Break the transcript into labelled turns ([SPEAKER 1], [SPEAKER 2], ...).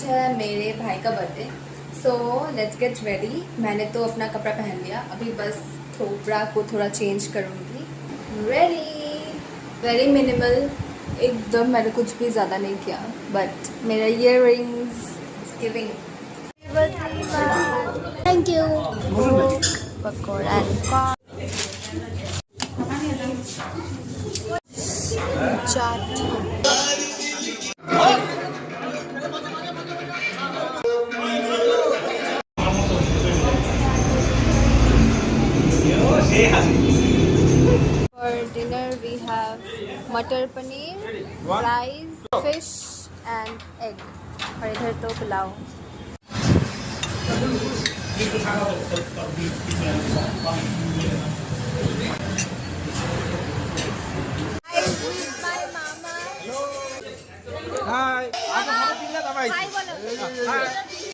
[SPEAKER 1] है मेरे भाई का birthday, so let's get ready. मैंने तो अपना कपड़ा पहन लिया, अभी बस थोड़ा को थोड़ा चेंज करूँगी। रेडी, वेरी मिनिमल एकदम, मैंने कुछ भी ज़्यादा नहीं किया, बट मेरा year rings giving. Thank you. Pakora chaat. For dinner we have मटर paneer, rice, fish and egg, और इधर तो pulao.
[SPEAKER 2] Hai, aku mau pindah apa itu?
[SPEAKER 1] Hi, बोलो।
[SPEAKER 2] Hai.